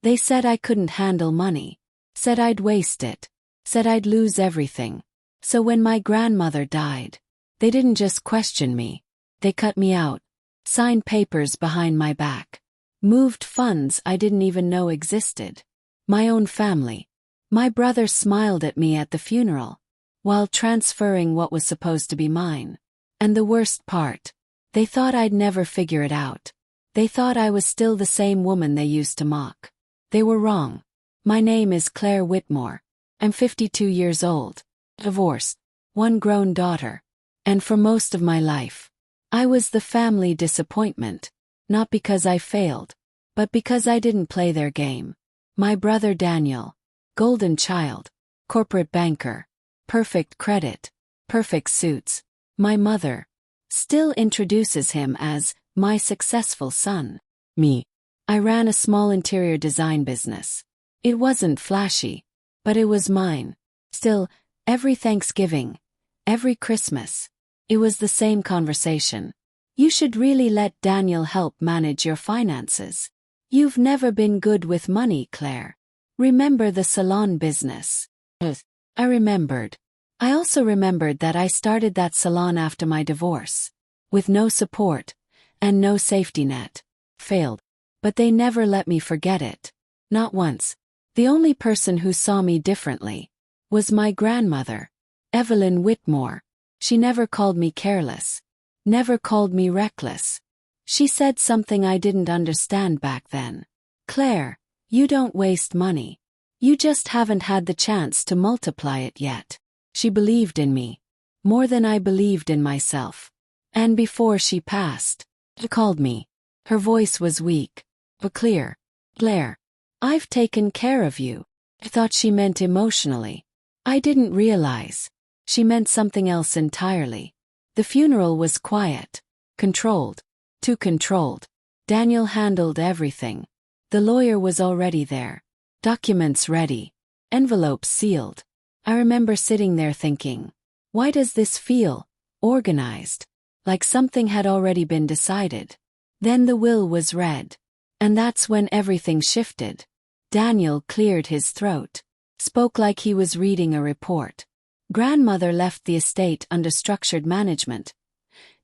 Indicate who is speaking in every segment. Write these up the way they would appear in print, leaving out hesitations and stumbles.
Speaker 1: They said I couldn't handle money. Said I'd waste it. Said I'd lose everything. So when my grandmother died, they didn't just question me. They cut me out. Signed papers behind my back. Moved funds I didn't even know existed. My own family. My brother smiled at me at the funeral, while transferring what was supposed to be mine. And the worst part, they thought I'd never figure it out. They thought I was still the same woman they used to mock. They were wrong. My name is Claire Whitmore. I'm 52 years old, divorced, one grown daughter. And for most of my life, I was the family disappointment, not because I failed, but because I didn't play their game. My brother Daniel, golden child, corporate banker, perfect credit, perfect suits. My mother still introduces him as my successful son. Me. I ran a small interior design business. It wasn't flashy, but it was mine. Still, every Thanksgiving, every Christmas, it was the same conversation. You should really let Daniel help manage your finances. You've never been good with money, Claire. Remember the salon business? I remembered. I also remembered that I started that salon after my divorce, with no support, and no safety net. Failed. But they never let me forget it. Not once. The only person who saw me differently was my grandmother, Evelyn Whitmore. She never called me careless. Never called me reckless. She said something I didn't understand back then. Claire, you don't waste money. You just haven't had the chance to multiply it yet. She believed in me, more than I believed in myself. And before she passed, she called me. Her voice was weak, but clear. Claire, I've taken care of you. I thought she meant emotionally. I didn't realize. She meant something else entirely. The funeral was quiet, controlled, too controlled. Daniel handled everything. The lawyer was already there. Documents ready. Envelopes sealed. I remember sitting there thinking, why does this feel organized? Like something had already been decided. Then the will was read. And that's when everything shifted. Daniel cleared his throat. Spoke like he was reading a report. Grandmother left the estate under structured management,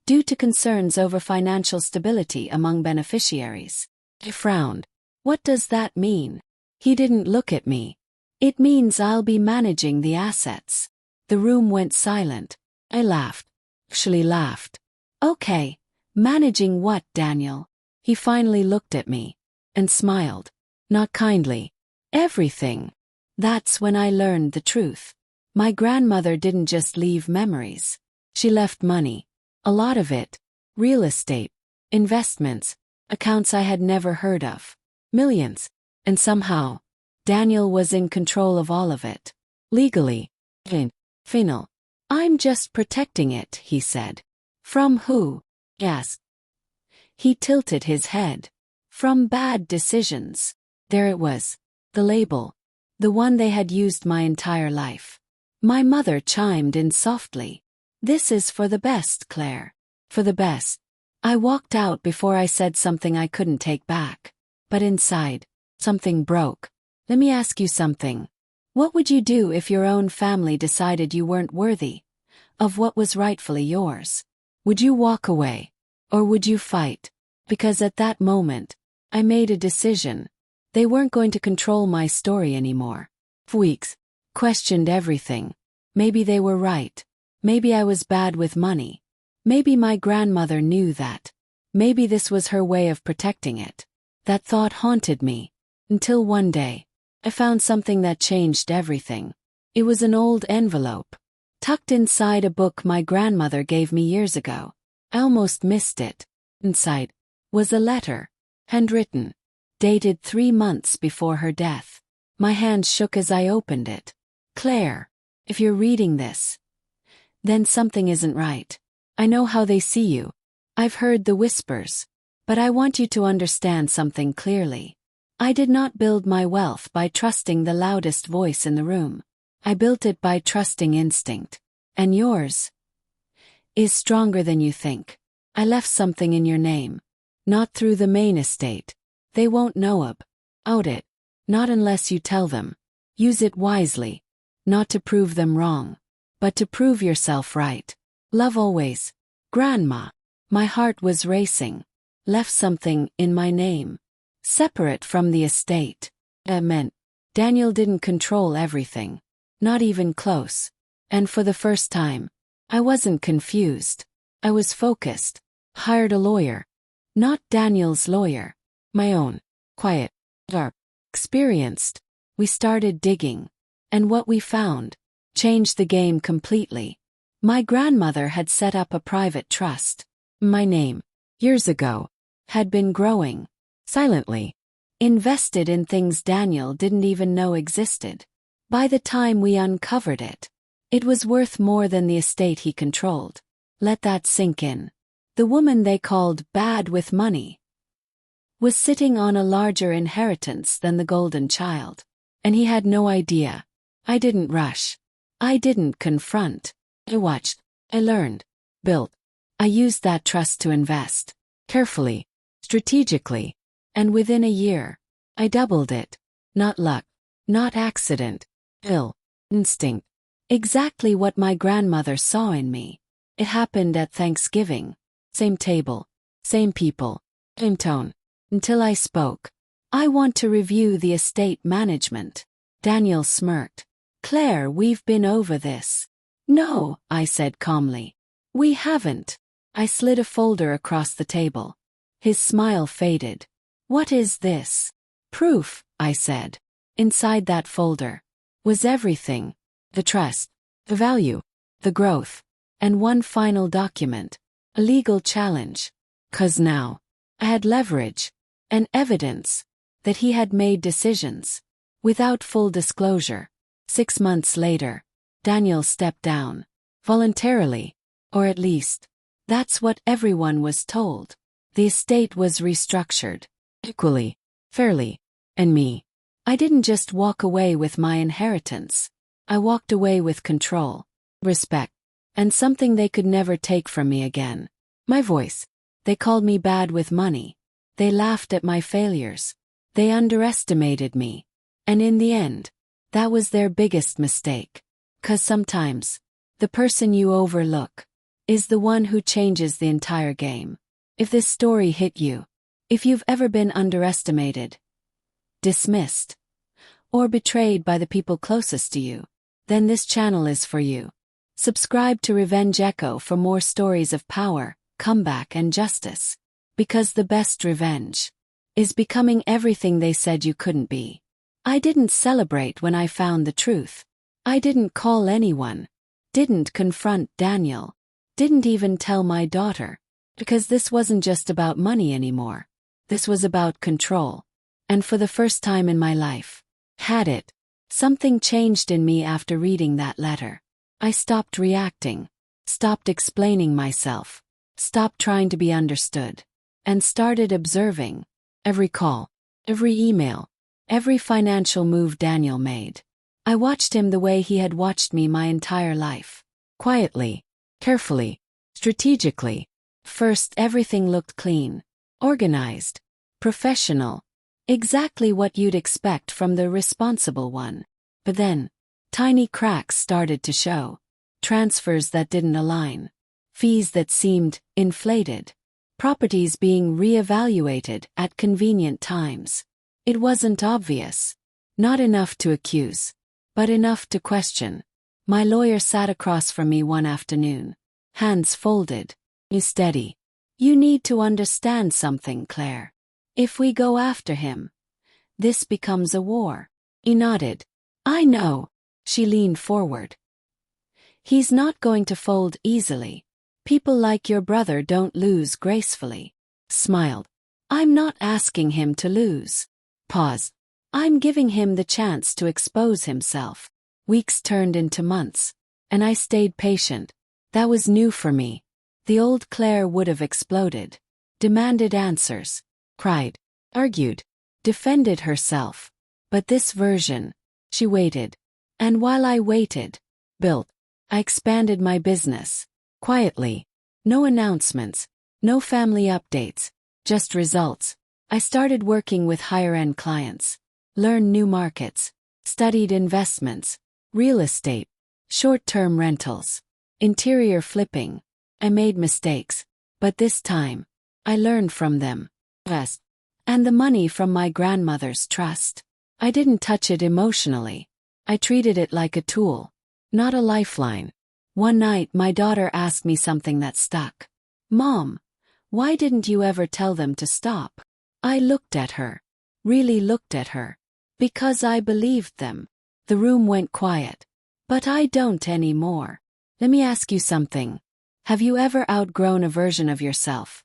Speaker 1: due to concerns over financial stability among beneficiaries. I frowned. What does that mean? He didn't look at me. It means I'll be managing the assets. The room went silent. I laughed. Actually laughed. Okay, managing what, Daniel? He finally looked at me and smiled. Not kindly. Everything. That's when I learned the truth. My grandmother didn't just leave memories. She left money. A lot of it. Real estate. Investments. Accounts I had never heard of. Millions. And somehow, Daniel was in control of all of it. Legally. Final. I'm just protecting it, he said. From who? I asked. He tilted his head. From bad decisions. There it was. The label. The one they had used my entire life. My mother chimed in softly. This is for the best, Claire. For the best. I walked out before I said something I couldn't take back. But inside, something broke. Let me ask you something. What would you do if your own family decided you weren't worthy of what was rightfully yours? Would you walk away? Or would you fight? Because at that moment, I made a decision. They weren't going to control my story anymore. For weeks, questioned everything. Maybe they were right. Maybe I was bad with money. Maybe my grandmother knew that. Maybe this was her way of protecting it. That thought haunted me. Until one day, I found something that changed everything. It was an old envelope, tucked inside a book my grandmother gave me years ago. I almost missed it. Inside was a letter, handwritten, dated 3 months before her death. My hand shook as I opened it. Claire, if you're reading this, then something isn't right. I know how they see you. I've heard the whispers. But I want you to understand something clearly. I did not build my wealth by trusting the loudest voice in the room. I built it by trusting instinct. And yours is stronger than you think. I left something in your name. Not through the main estate. They won't know about it. Not unless you tell them. Use it wisely. Not to prove them wrong, but to prove yourself right. Love always. Grandma. My heart was racing. Left something in my name. Separate from the estate. It meant Daniel didn't control everything. Not even close. And for the first time, I wasn't confused. I was focused. Hired a lawyer. Not Daniel's lawyer. My own. Quiet. Dark. Experienced. We started digging. And what we found changed the game completely. My grandmother had set up a private trust. My name, years ago, had been growing. Silently. Invested in things Daniel didn't even know existed. By the time we uncovered it, it was worth more than the estate he controlled. Let that sink in. The woman they called bad with money was sitting on a larger inheritance than the golden child. And he had no idea. I didn't rush. I didn't confront. I watched. I learned. Built. I used that trust to invest. Carefully. Strategically. And within a year, I doubled it. Not luck. Not accident. Instinct. Exactly what my grandmother saw in me. It happened at Thanksgiving. Same table. Same people. Same tone. Until I spoke. I want to review the estate management. Daniel smirked. Claire, we've been over this. No, I said calmly. We haven't. I slid a folder across the table. His smile faded. What is this? Proof, I said. Inside that folder was everything. The trust, the value, the growth, and one final document. A legal challenge. 'Cause now, I had leverage and evidence that he had made decisions without full disclosure. 6 months later, Daniel stepped down. Voluntarily. Or at least, that's what everyone was told. The estate was restructured. Equally. Fairly. And me. I didn't just walk away with my inheritance. I walked away with control, respect, and something they could never take from me again. My voice. They called me bad with money. They laughed at my failures. They underestimated me. And in the end, that was their biggest mistake. 'Cause sometimes, the person you overlook is the one who changes the entire game. If this story hit you, if you've ever been underestimated, dismissed, or betrayed by the people closest to you, then this channel is for you. Subscribe to RevengeEcho for more stories of power, comeback, and justice. Because the best revenge is becoming everything they said you couldn't be. I didn't celebrate when I found the truth. I didn't call anyone. Didn't confront Daniel. Didn't even tell my daughter. Because this wasn't just about money anymore. This was about control. And for the first time in my life, had it. Something changed in me after reading that letter. I stopped reacting. Stopped explaining myself. Stopped trying to be understood. And started observing. Every call. Every email. Every financial move Daniel made. I watched him the way he had watched me my entire life. Quietly. Carefully. Strategically. First, everything looked clean. Organized. Professional. Exactly what you'd expect from the responsible one. But then, tiny cracks started to show. Transfers that didn't align. Fees that seemed inflated. Properties being reevaluated at convenient times. It wasn't obvious. Not enough to accuse. But enough to question. My lawyer sat across from me one afternoon. Hands folded. Steady. You need to understand something, Claire. If we go after him, this becomes a war. He nodded. I know. She leaned forward. He's not going to fold easily. People like your brother don't lose gracefully. Smiled. I'm not asking him to lose. Pause. I'm giving him the chance to expose himself. Weeks turned into months, and I stayed patient. That was new for me. The old Claire would have exploded. Demanded answers. Cried. Argued. Defended herself. But this version, she waited. And while I waited, built. I expanded my business. Quietly. No announcements. No family updates. Just results. I started working with higher-end clients. learned new markets, studied investments, real estate, short-term rentals, interior flipping. I made mistakes, but this time, I learned from them. And the money from my grandmother's trust. I didn't touch it emotionally. I treated it like a tool, not a lifeline. One night my daughter asked me something that stuck. "Mom, why didn't you ever tell them to stop?" I looked at her. Really looked at her. Because I believed them. The room went quiet. But I don't anymore. Let me ask you something. Have you ever outgrown a version of yourself?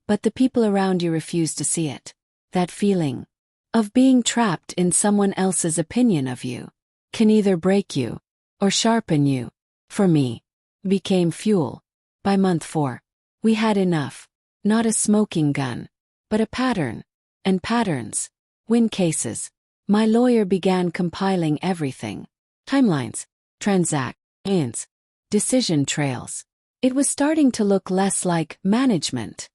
Speaker 1: But the people around you refuse to see it. That feeling of being trapped in someone else's opinion of you can either break you or sharpen you. For me, became fuel. By month 4, we had enough. Not a smoking gun, but a pattern. And patterns win cases. My lawyer began compiling everything. Timelines, transactions, decision trails. It was starting to look less like management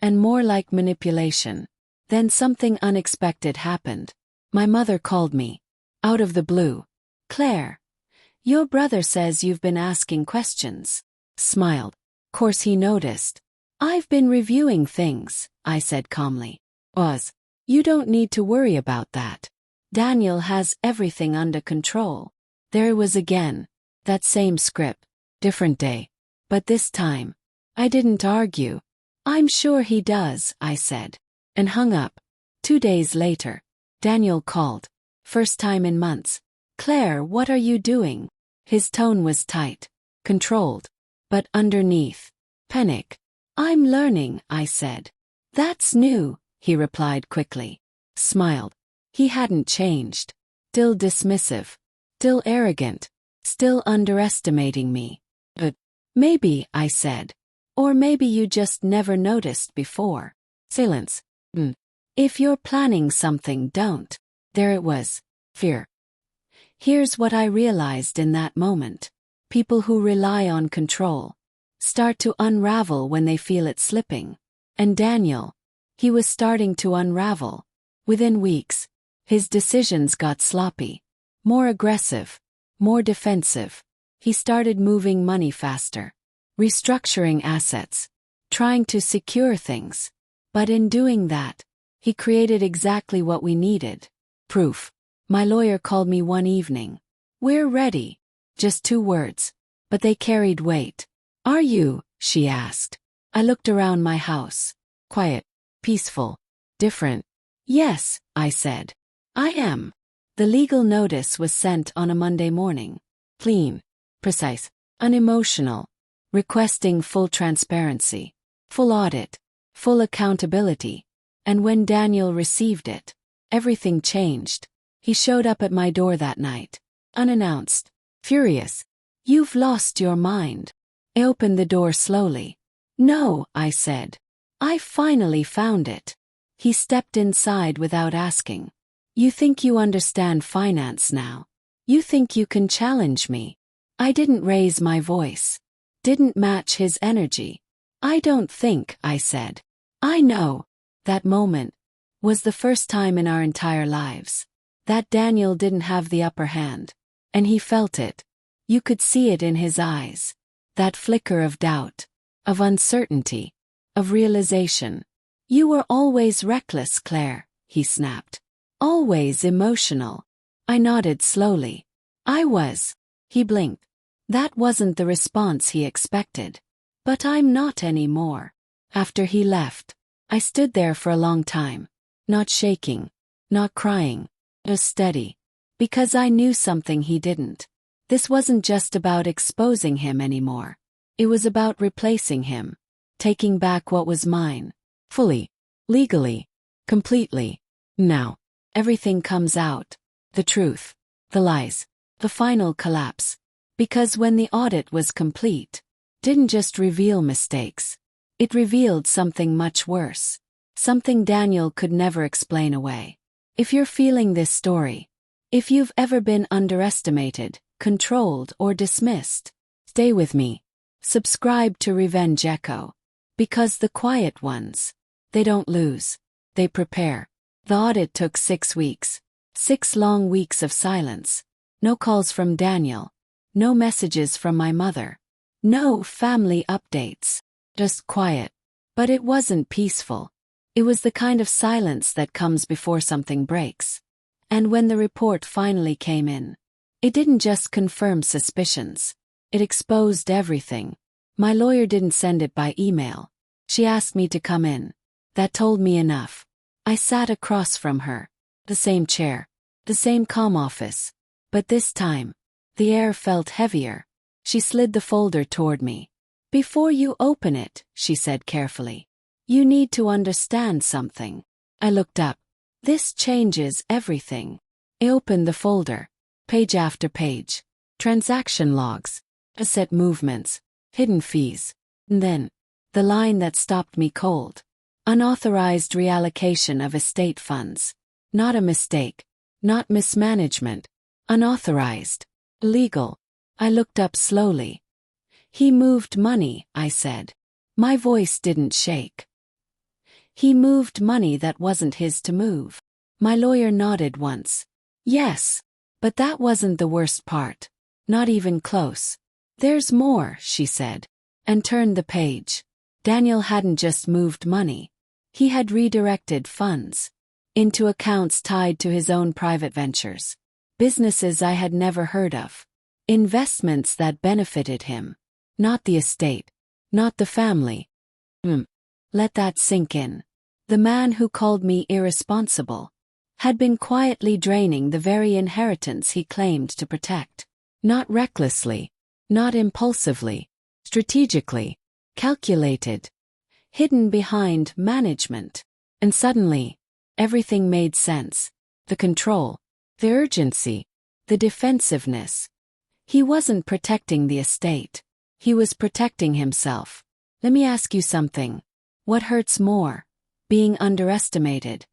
Speaker 1: and more like manipulation. Then something unexpected happened. My mother called me. Out of the blue. "Claire, your brother says you've been asking questions." Smiled. Course he noticed. "I've been reviewing things," I said calmly. You don't need to worry about that. Daniel has everything under control." There it was again. That same script. Different day. But this time, I didn't argue. "I'm sure he does," I said. And hung up. 2 days later, Daniel called. First time in months. "Claire, what are you doing?" His tone was tight, controlled, but underneath, panic. "I'm learning," I said. "That's new," he replied quickly. Smiled. He hadn't changed. Still dismissive. Still arrogant. Still underestimating me. "But maybe," I said. "Or maybe you just never noticed before." Silence. "If you're planning something, don't." There it was. Fear. Here's what I realized in that moment. People who rely on control start to unravel when they feel it slipping. And Daniel, he was starting to unravel. Within weeks, his decisions got sloppy, more aggressive, more defensive. He started moving money faster, restructuring assets, trying to secure things. But in doing that, he created exactly what we needed. Proof. My lawyer called me one evening. "We're ready." Just 2 words. But they carried weight. "Are you?" she asked. I looked around my house. Quiet. Peaceful. Different. "Yes," I said. "I am." The legal notice was sent on a Monday morning. Clean. Precise. Unemotional. Requesting full transparency. Full audit. Full accountability. And when Daniel received it, everything changed. He showed up at my door that night. Unannounced. Furious. "You've lost your mind." I opened the door slowly. "No," I said. "I finally found it." He stepped inside without asking. "You think you understand finance now? You think you can challenge me?" I didn't raise my voice. Didn't match his energy. "I don't think," I said. "I know." That moment was the first time in our entire lives that Daniel didn't have the upper hand. And he felt it. You could see it in his eyes. That flicker of doubt, of uncertainty, of realization. "You were always reckless, Claire," he snapped. "Always emotional." I nodded slowly. "I was." He blinked. That wasn't the response he expected. "But I'm not anymore." After he left, I stood there for a long time. Not shaking. Not crying. Just steady. Because I knew something he didn't. This wasn't just about exposing him anymore. It was about replacing him. Taking back what was mine. Fully. Legally. Completely. Now, everything comes out. The truth. The lies. The final collapse. Because when the audit was complete, didn't just reveal mistakes. It revealed something much worse. Something Daniel could never explain away. If you're feeling this story, if you've ever been underestimated, controlled, or dismissed, stay with me. Subscribe to RevengeEcho. Because the quiet ones, they don't lose. They prepare. The audit took 6 weeks. 6 long weeks of silence. No calls from Daniel. No messages from my mother. No family updates. Just quiet. But it wasn't peaceful. It was the kind of silence that comes before something breaks. And when the report finally came in, it didn't just confirm suspicions. It exposed everything. My lawyer didn't send it by email. She asked me to come in. That told me enough. I sat across from her. The same chair. The same calm office. But this time, the air felt heavier. She slid the folder toward me. "Before you open it," she said carefully, "you need to understand something." I looked up. "This changes everything." I opened the folder. Page after page. Transaction logs. Asset movements. Hidden fees. And then, the line that stopped me cold. Unauthorized reallocation of estate funds. Not a mistake. Not mismanagement. Unauthorized. Illegal. I looked up slowly. "He moved money," I said. My voice didn't shake. "He moved money that wasn't his to move." My lawyer nodded once. "Yes. But that wasn't the worst part. Not even close." "There's more," she said. And turned the page. Daniel hadn't just moved money. He had redirected funds. Into accounts tied to his own private ventures. Businesses I had never heard of. Investments that benefited him. Not the estate. Not the family. Let that sink in. The man who called me irresponsible had been quietly draining the very inheritance he claimed to protect. Not recklessly. Not impulsively. Strategically. Calculated. Hidden behind management. And suddenly, everything made sense. The control. The urgency. The defensiveness. He wasn't protecting the estate. He was protecting himself. Let me ask you something. What hurts more? Being underestimated?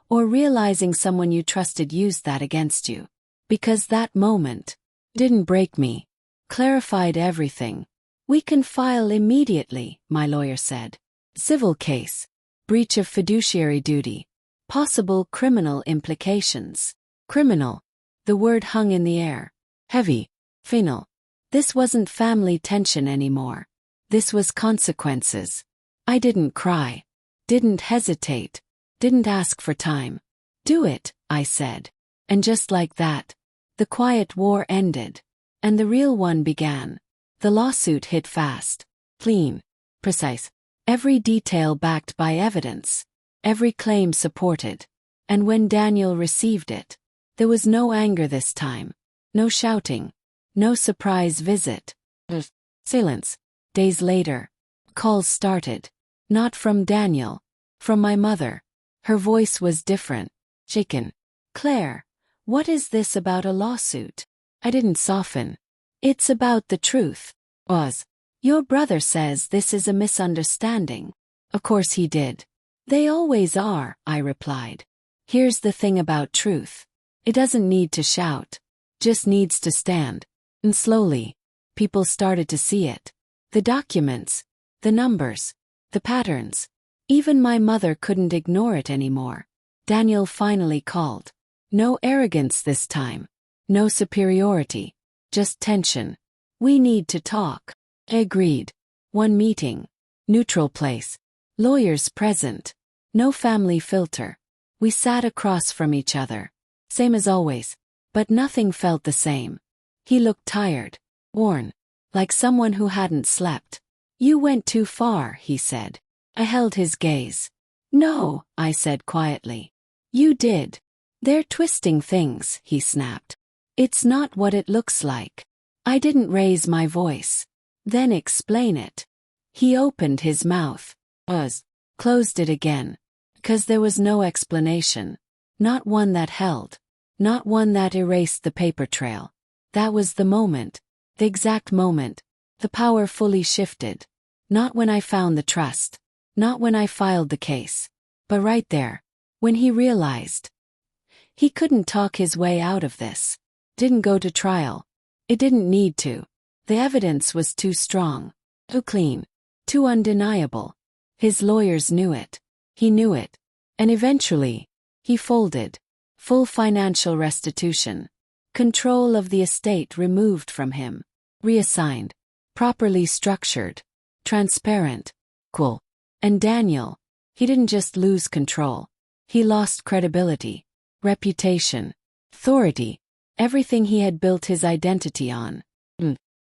Speaker 1: Or realizing someone you trusted used that against you? Because that moment didn't break me. Clarified everything. "We can file immediately," my lawyer said. "Civil case. Breach of fiduciary duty. Possible criminal implications." Criminal. The word hung in the air. Heavy. Final. This wasn't family tension anymore. This was consequences. I didn't cry. Didn't hesitate. Didn't ask for time. "Do it," I said. And just like that, the quiet war ended. And the real one began. The lawsuit hit fast. Clean. Precise. Every detail backed by evidence. Every claim supported. And when Daniel received it, there was no anger this time. No shouting. No surprise visit. Silence. Days later, calls started. Not from Daniel. From my mother. Her voice was different. Shaken. "Claire, what is this about a lawsuit?" I didn't soften. "It's about the truth." "Your brother says this is a misunderstanding." "Of course he did. They always are," I replied. "Here's the thing about truth. It doesn't need to shout. Just needs to stand." And slowly, people started to see it. The documents. The numbers. The patterns. Even my mother couldn't ignore it anymore. Daniel finally called. No arrogance this time. No superiority. Just tension. "We need to talk." I agreed. One meeting. Neutral place. Lawyers present. No family filter. We sat across from each other. Same as always. But nothing felt the same. He looked tired. Worn. Like someone who hadn't slept. "You went too far," he said. I held his gaze. "No," I said quietly. "You did. They're twisting things," he snapped. "It's not what it looks like." I didn't raise my voice. "Then explain it." He opened his mouth. Closed it again. 'Cause there was no explanation. Not one that held. Not one that erased the paper trail. That was the moment. The exact moment. The power fully shifted. Not when I found the trust. Not when I filed the case. But right there. When he realized. He couldn't talk his way out of this. Didn't go to trial. It didn't need to. The evidence was too strong. Too clean. Too undeniable. His lawyers knew it. He knew it. And eventually, He folded. Full financial restitution. Control of the estate removed from him. Reassigned. Properly structured. Transparent. Cool. And Daniel, he didn't just lose control. He lost credibility, reputation, authority, everything he had built his identity on.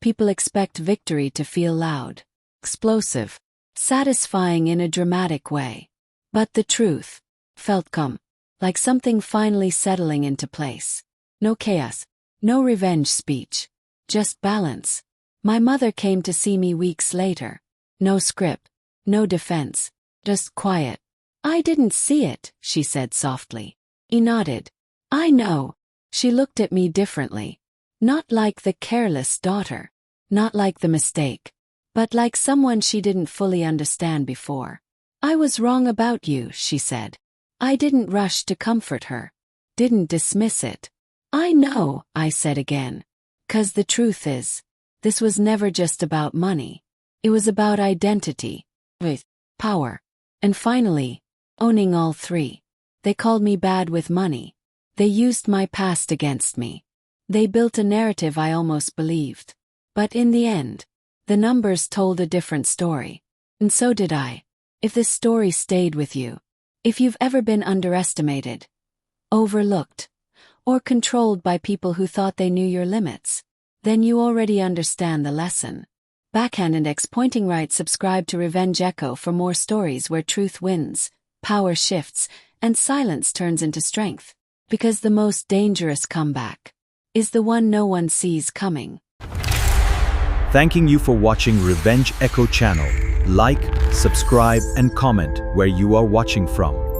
Speaker 1: People expect victory to feel loud, explosive, satisfying in a dramatic way. But the truth felt calm, like something finally settling into place. No chaos, no revenge speech, just balance. My mother came to see me weeks later. No script, no defense, just quiet. I didn't see it, she said softly. He nodded. I know. She looked at me differently. Not like the careless daughter. Not like the mistake. But like someone she didn't fully understand before. I was wrong about you, she said. I didn't rush to comfort her. Didn't dismiss it. I know, I said again. 'Cause the truth is, this was never just about money. It was about identity, with power, and finally, owning all three. They called me bad with money. They used my past against me. They built a narrative I almost believed. But in the end, the numbers told a different story. And so did I. If this story stayed with you, if you've ever been underestimated, overlooked, or controlled by people who thought they knew your limits, then you already understand the lesson. Backhand index pointing right. Subscribe to RevengeEcho for more stories where truth wins, power shifts, and silence turns into strength. Because the most dangerous comeback is the one no one sees coming.
Speaker 2: Thanking you for watching Revenge Echo channel. Like, subscribe and comment where you are watching from.